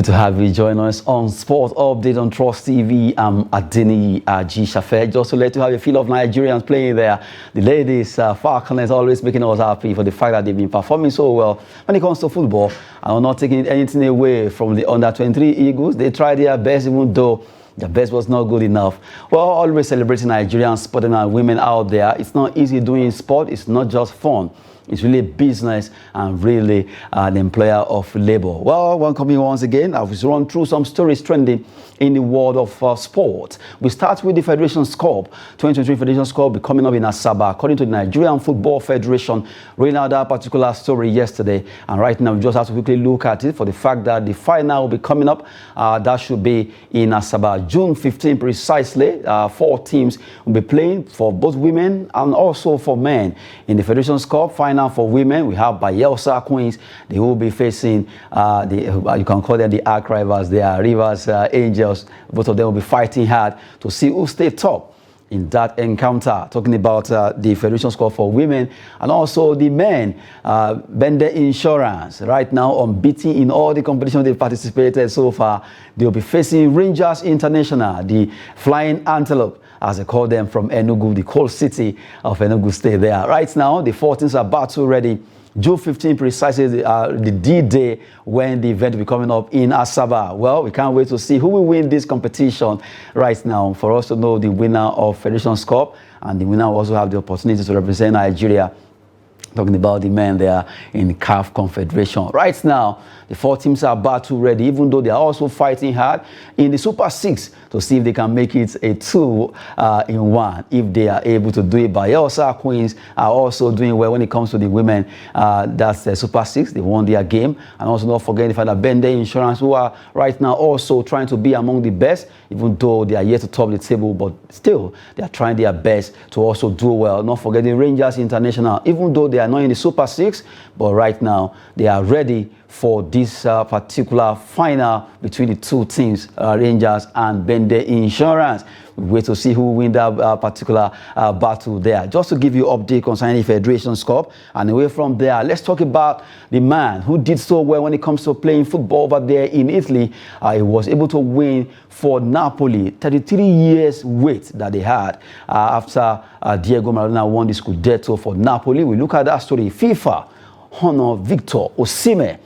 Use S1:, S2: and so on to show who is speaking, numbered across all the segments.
S1: Good to have you join us on Sport Update on Trust TV. I'm Adini G. Shafe. Just to let you have a feel of Nigerians playing there. The ladies, Falconers, always making us happy for the fact that they've been performing so well when it comes to football. I'm not taking anything away from the under-23 Eagles. They tried their best, even though the best was not good enough. Well, always celebrating Nigerian sporting and women out there. It's not easy doing sport. It's not just fun. It's really business and really an employer of labor. Well, welcome you once again. I've run through some stories trending in the world of sport. We start with the Federation's Cup. 2023 Federation's Cup will be coming up in Asaba. According to the Nigerian Football Federation, rolling out that particular story yesterday. And right now, we just have to quickly look at it for the fact that the final will be coming up. That should be in Asaba, June 15 precisely. 4 teams will be playing for both women and also for men. In the Federation's Cup final for women, we have Bayelsa Queens. They will be facing, you can call them the arch rivals. They are Rivers Angels. Both of them will be fighting hard to see who stays top in that encounter. Talking about the Federation's Cup for women and also the men. Bender Insurance, right now unbeaten in all the competitions they've participated so far. They'll be facing Rangers International, the Flying Antelope, as they call them, from Enugu, the cold city of Enugu State there. Right now, the 4 teams are battle ready. June 15 precisely the D-Day when the event will be coming up in Asaba. Well, we can't wait to see who will win this competition right now for us to know the winner of Federation's Cup, and the winner will also have the opportunity to represent Nigeria. Talking about the men there in the CAF Confederation. Right now, the 4 teams are battle ready, even though they are also fighting hard in the Super 6 to see if they can make it a 2-in-1. If they are able to do it, Bayelsa Queens are also doing well when it comes to the women. That's the Super 6. They won their game. And also not forgetting the fact that Bender Insurance, who are right now also trying to be among the best, even though they are yet to top the table, but still they are trying their best to also do well. Not forgetting Rangers International, even though they are not in the Super 6, but right now they are ready for this particular final between the 2 teams, Rangers and Bender Insurance. We wait to see who will win that particular battle there. Just to give you an update concerning the Federation's Cup, and away from there, let's talk about the man who did so well when it comes to playing football over there in Italy. He was able to win for Napoli, 33 years wait that they had after Diego Maradona won the Scudetto for Napoli. We look at that story. FIFA honor Victor Osimhen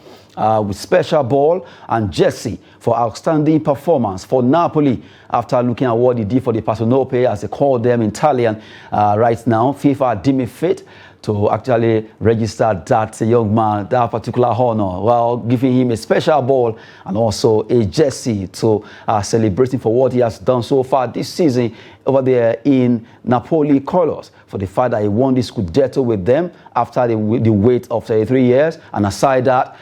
S1: with special ball and jersey for outstanding performance for Napoli after looking at what he did for the Pasanope, as they call them in Italian. Right now, FIFA deemed it fit to actually register that young man, that particular honor, while giving him a special ball and also a jersey to celebrate him for what he has done so far this season over there in Napoli colors, for the fact that he won the Scudetto with them after the wait of 33 years, and aside that,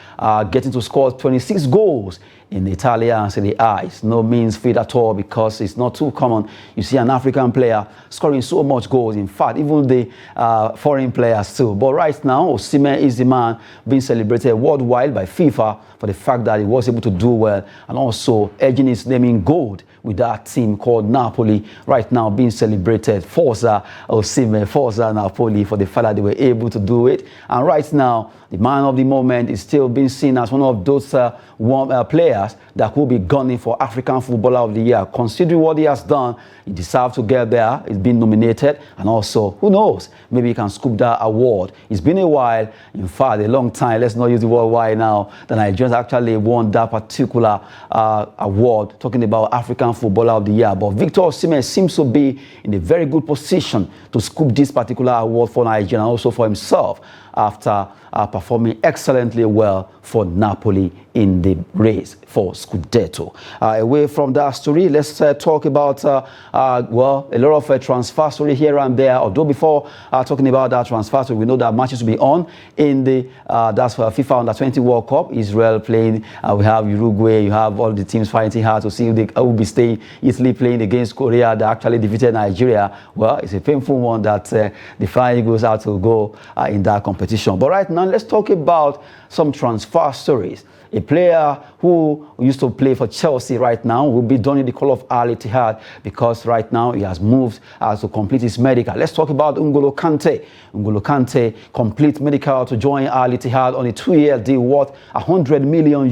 S1: getting to score 26 goals in the Italian Serie A. It's no means feat at all, because it's not too common. You see an African player scoring so much goals. In fact, even the foreign players too. But right now, Osimhen is the man being celebrated worldwide by FIFA for the fact that he was able to do well, and also edging his name in gold with that team called Napoli. Right now being celebrated. Forza Osimhen, Forza Napoli, for the fact that they were able to do it. And right now, the man of the moment is still being seen as one of those players that could be gunning for African Footballer of the Year. Considering what he has done, he deserves to get there. He's been nominated, and also, who knows, maybe he can scoop that award. It's been a while, in fact, a long time. Let's not use the word why now. The Nigerians actually won that particular award, talking about African Footballer of the Year. But Victor Osimhen seems to be in a very good position to scoop this particular award for Nigeria and also for himself, after performing excellently well for Napoli in the race for Scudetto. Away from that story, let's talk about, well, a lot of transfer story here and there. Although before talking about that transfer story, we know that matches will be on in the that's for FIFA Under-20 World Cup. Israel playing, we have Uruguay, you have all the teams fighting hard to see if they will be staying. Italy playing against Korea that actually defeated Nigeria. Well, it's a painful one that the Flying Eagles have to go in that competition. But right now, let's talk about some transfer stories. A player who used to play for Chelsea right now will be donning the call of Al Ittihad, because right now he has moved to complete his medical. Let's talk about N'Golo Kante. N'Golo Kante complete medical to join Al Ittihad on a 2-year deal worth €100 million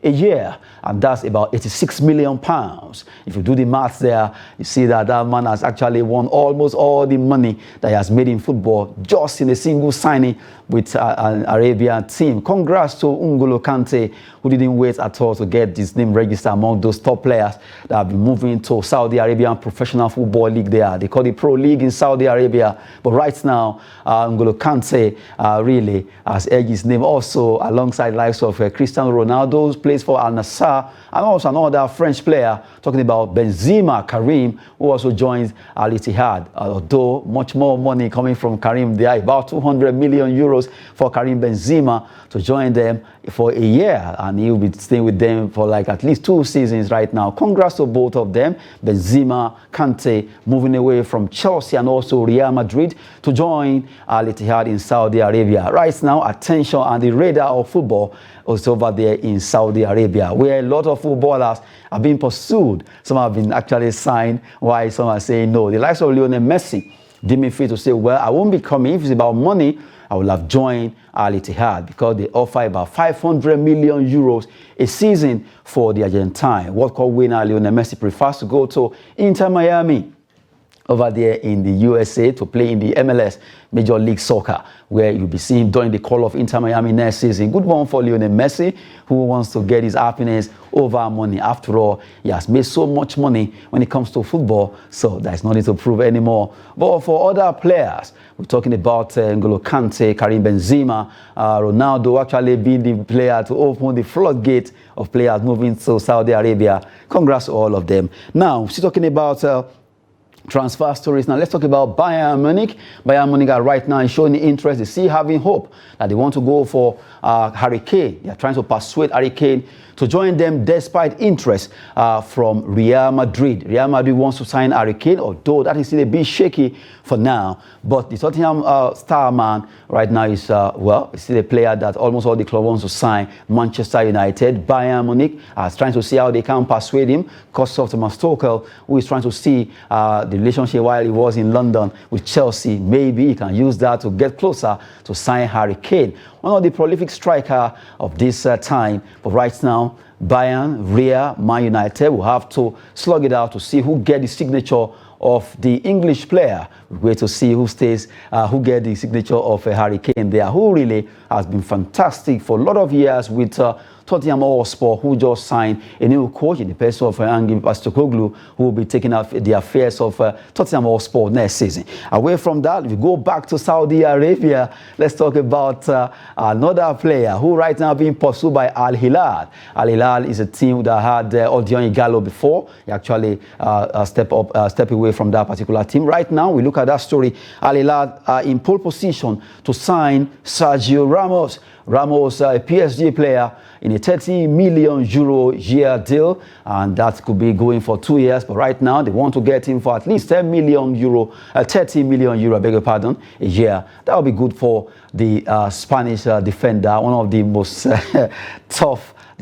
S1: a year, and that's about £86 million. If you do the maths there, you see that that man has actually won almost all the money that he has made in football just in a single signing with an Arabian team. Congrats to N'Golo Kante, who didn't wait at all to get his name registered among those top players that have been moving to Saudi Arabian Professional Football League there. They call it Pro League in Saudi Arabia. But right now, N'Golo Kante really has edged his name also alongside the likes of Cristiano Ronaldo, who plays for Al Nassr, and also another French player, talking about Benzema Karim, who also joins Al Ittihad. Although much more money coming from Karim there, about 200 million euros for Karim Benzema to join them for a year, and he'll be staying with them for like at least 2 seasons right now. Congrats to both of them. Benzema, Kante moving away from Chelsea and also Real Madrid to join Al Ittihad in Saudi Arabia. Right now, attention on the radar of football is over there in Saudi Arabia, where a lot of footballers are being pursued. Some have been actually signed, while some are saying no. The likes of Lionel Messi deeming free to say, well, I won't be coming. If it's about money, I will have joined Al Ittihad, because they offer about 500 million euros a season for the Argentine. World Cup winner Lionel Messi prefers to go to Inter Miami over there in the USA to play in the MLS Major League Soccer, where you'll be seeing during the call of Inter Miami next season. Good one for Lionel Messi, who wants to get his happiness over money. After all, he has made so much money when it comes to football, so there's no need to prove anymore. But for other players, we're talking about N'Golo Kante, Karim Benzema, Ronaldo actually being the player to open the floodgate of players moving to Saudi Arabia. Congrats to all of them. Now, still talking about transfer stories. Now let's talk about Bayern Munich. Bayern Munich are right now showing interest. They see having hope that they want to go for Harry Kane. They are trying to persuade Harry Kane to join them despite interest from Real Madrid. Real Madrid wants to sign Harry Kane, although that is still a bit shaky for now. But the Tottenham star man right now is, well, still a player that almost all the club wants to sign. Manchester United, Bayern Munich is trying to see how they can persuade him. Because of Thomas Tuchel, who is trying to see the relationship while he was in London with Chelsea. Maybe he can use that to get closer to sign Harry Kane, one of the prolific striker of this time. But right now, Bayern, Real, Man United will have to slug it out to see who gets the signature of the English player. We're going to see who stays, who gets the signature of Harry Kane there, who really has been fantastic for a lot of years with Tottenham Hotspur, who just signed a new coach in the person of Ange Postecoglou, who will be taking up the affairs of Tottenham Hotspur next season. Away from that, we go back to Saudi Arabia. Let's talk about another player who right now being pursued by Al Hilal. Al Hilal is a team that had Odion Ighalo before. He actually step away from that particular team. Right now, we look at that story. Al Hilal are in pole position to sign Sergio Ramos. Ramos, a PSG player, in a 30 million euro year deal, and that could be going for 2 years. But right now, they want to get him for at least 30 million euro, I beg your pardon, a year. That would be good for the Spanish defender, one of the most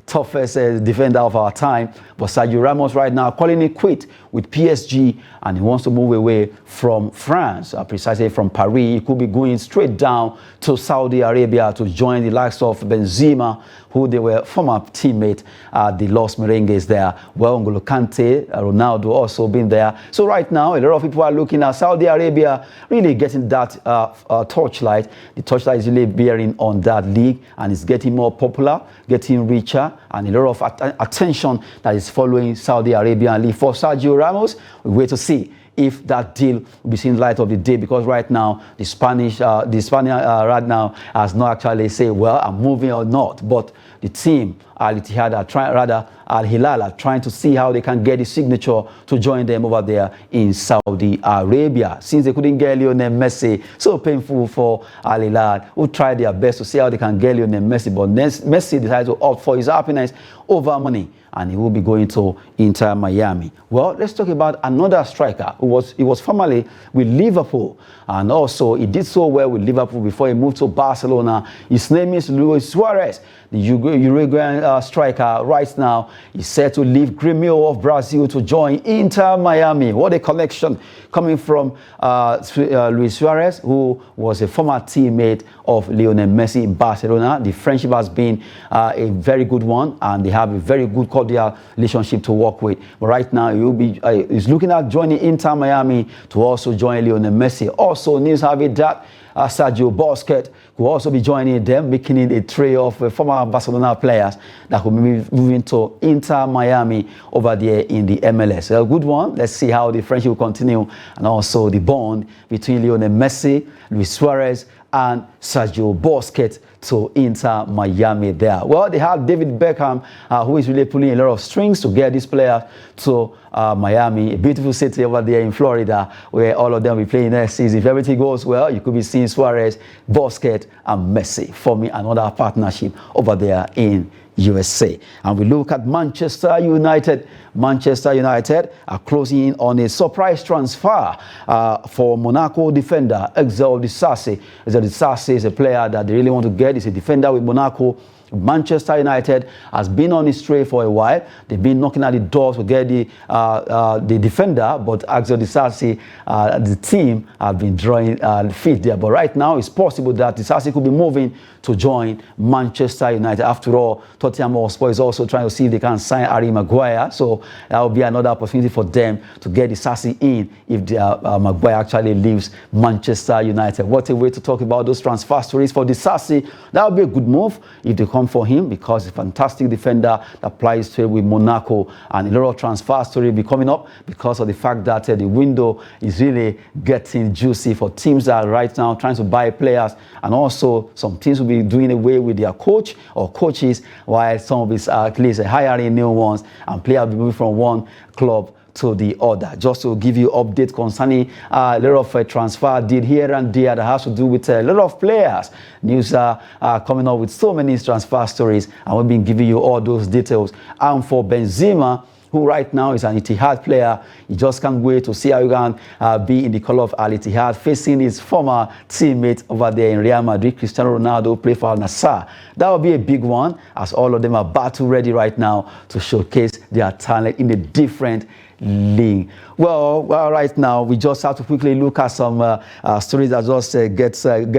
S1: toughest defender of our time. But Sergio Ramos right now calling it quit with PSG, and he wants to move away from France, precisely from Paris. He could be going straight down to Saudi Arabia to join the likes of Benzema, who they were former teammate at the Los Merengues there. Well, N'Golo Kante, Ronaldo also been there. So right now, a lot of people are looking at Saudi Arabia really getting that torchlight. The torchlight is really bearing on that league, and it's getting more popular, getting richer, and a lot of attention that is following Saudi Arabian league. For Sergio Ramos, we wait to see if that deal will be seen light of the day, because right now the Spaniard right now has not actually say, well, I'm moving or not. But the team, Al Ittihad, Al Hilal, are trying to see how they can get the signature to join them over there in Saudi Arabia. Since they couldn't get Lionel Messi, so painful for Al Hilal, who tried their best to see how they can get Lionel Messi, but Messi decided to opt for his happiness over money, and he will be going to Inter Miami. Well, let's talk about another striker who was formerly with Liverpool, and also he did so well with Liverpool before he moved to Barcelona. His name is Luis Suarez, the Uruguayan striker right now is set to leave Grêmio of Brazil to join Inter Miami. What a connection coming from Luis Suarez, who was a former teammate of Lionel Messi in Barcelona. The friendship has been a very good one, and they have a very good cordial relationship to work with. But right now, he's looking at joining Inter Miami to also join Lionel Messi. Also, news have it that Sergio Busquets will also be joining them, making it a trio of former Barcelona players that will be moving to Inter Miami over there in the MLS. A good one. Let's see how the friendship will continue, and also the bond between Lionel Messi, Luis Suarez, and Sergio Busquets to Inter Miami there. Well, they have David Beckham, who is really pulling a lot of strings to get this player to Miami, a beautiful city over there in Florida, where all of them will be playing next season. If everything goes well, you could be seeing Suarez, Busquets, and Messi forming another partnership over there in USA. And we look at Manchester United. Manchester United are closing in on a surprise transfer for Monaco defender Axel Disasi. Axel Disasi is a player that they really want to get. He's a defender with Monaco. Manchester United has been on its trail for a while. They've been knocking at the doors to get the defender, but Axel Disasi, the team, have been drawing feet there. But right now, it's possible that Disasi could be moving to join Manchester United. After all, Tottenham Hotspur is also trying to see if they can sign Harry Maguire. So that will be another opportunity for them to get Disasi in if Maguire actually leaves Manchester United. What a way to talk about those transfer stories for Disasi. That would be a good move if they come for him, because he's a fantastic defender that plays trade with Monaco, and a lot of transfer story will be coming up because of the fact that the window is really getting juicy for teams that are right now trying to buy players, and also some teams will be doing away with their coach or coaches, while some of his at least hiring new ones, and players will be moving from one club to the other. Just to give you update concerning a lot of transfer did here and there that has to do with a lot of players. News are coming up with so many transfer stories, and we've been giving you all those details. And for Benzema, who right now is an Etihad player, he just can't wait to see how he can be in the colour of Al Ittihad, facing his former teammate over there in Real Madrid, Cristiano Ronaldo, play for Al Nassr. That will be a big one, as all of them are battle ready right now to showcase their talent in a different league. Well, right now we just have to quickly look at some stories that just get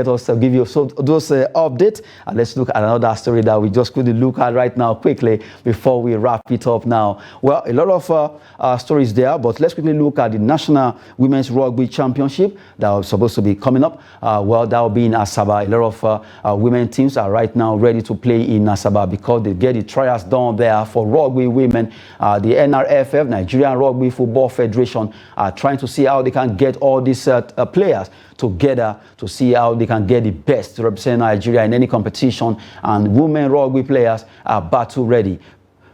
S1: us to give you those updates, and let's look at another story that we just couldn't look at right now quickly before we wrap it up now. Well, a lot of stories there, but let's quickly look at the National Women's Rugby Championship that was supposed to be coming up. Well, that will be in Asaba. A lot of women teams are right now ready to play in Asaba because they get the trials done there for rugby women. The NRFF, Nigerian Rugby Football Federation, are trying to see how they can get all these players together to see how they can get the best to represent Nigeria in any competition, and women rugby players are battle ready.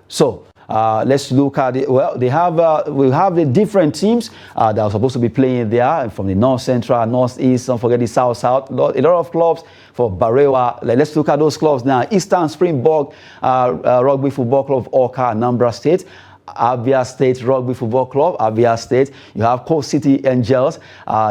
S1: So let's look at it. Well, we have the different teams that are supposed to be playing there from the North Central, North East, don't forget the South. A lot of clubs for Barewa. Let's look at those clubs now. Eastern Springbok Rugby Football Club of Awka, Anambra State. Abia State Rugby Football Club, Abia State. You have Coast City Angels,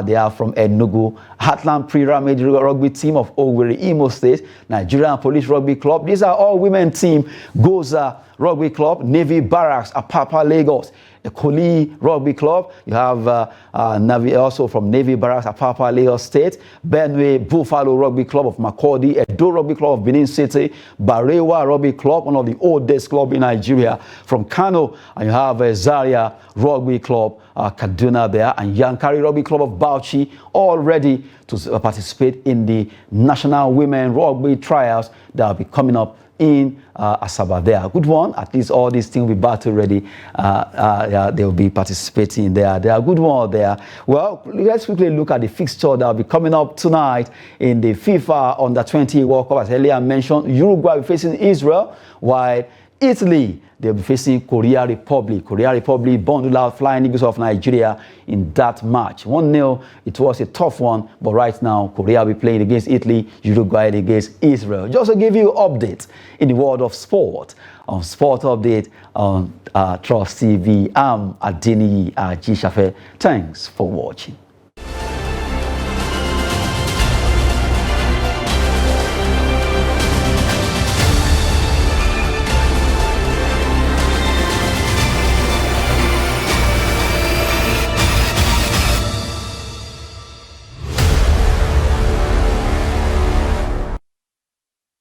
S1: they are from Enugu. Heartland Pyramid Rugby Team of Owerri, Imo State. Nigerian Police Rugby Club. These are all women team. Goza Rugby Club, Navy Barracks, Apapa, Lagos. Ekoli Rugby Club. You have Navy, also from Navy Barracks, Apapa, Lagos State. Benue Buffalo Rugby Club of Makurdi. Edo Rugby Club of Benin City. Barewa Rugby Club, one of the oldest clubs in Nigeria. From Kano, and you have Zaria Rugby Club, Kaduna there. And Yankari Rugby Club of Bauchi, all ready to participate in the National Women Rugby Trials that will be coming up in Asaba there. Good one. At least all these things will be battle ready. They will be participating there. They are good one there. Well, let's quickly look at the fixture that will be coming up tonight in the FIFA Under-20 World Cup. As earlier mentioned, Uruguay will be facing Israel, while Italy, they'll be facing Korea Republic. Korea Republic bundled out Flying Eagles of Nigeria in that match. 1-0, it was a tough one, but right now, Korea will be playing against Italy, Uruguay against Israel. Just to give you updates in the world of sport, on Sport Update on Trust TV, I'm Adeniyi Ajisafe. Thanks for watching.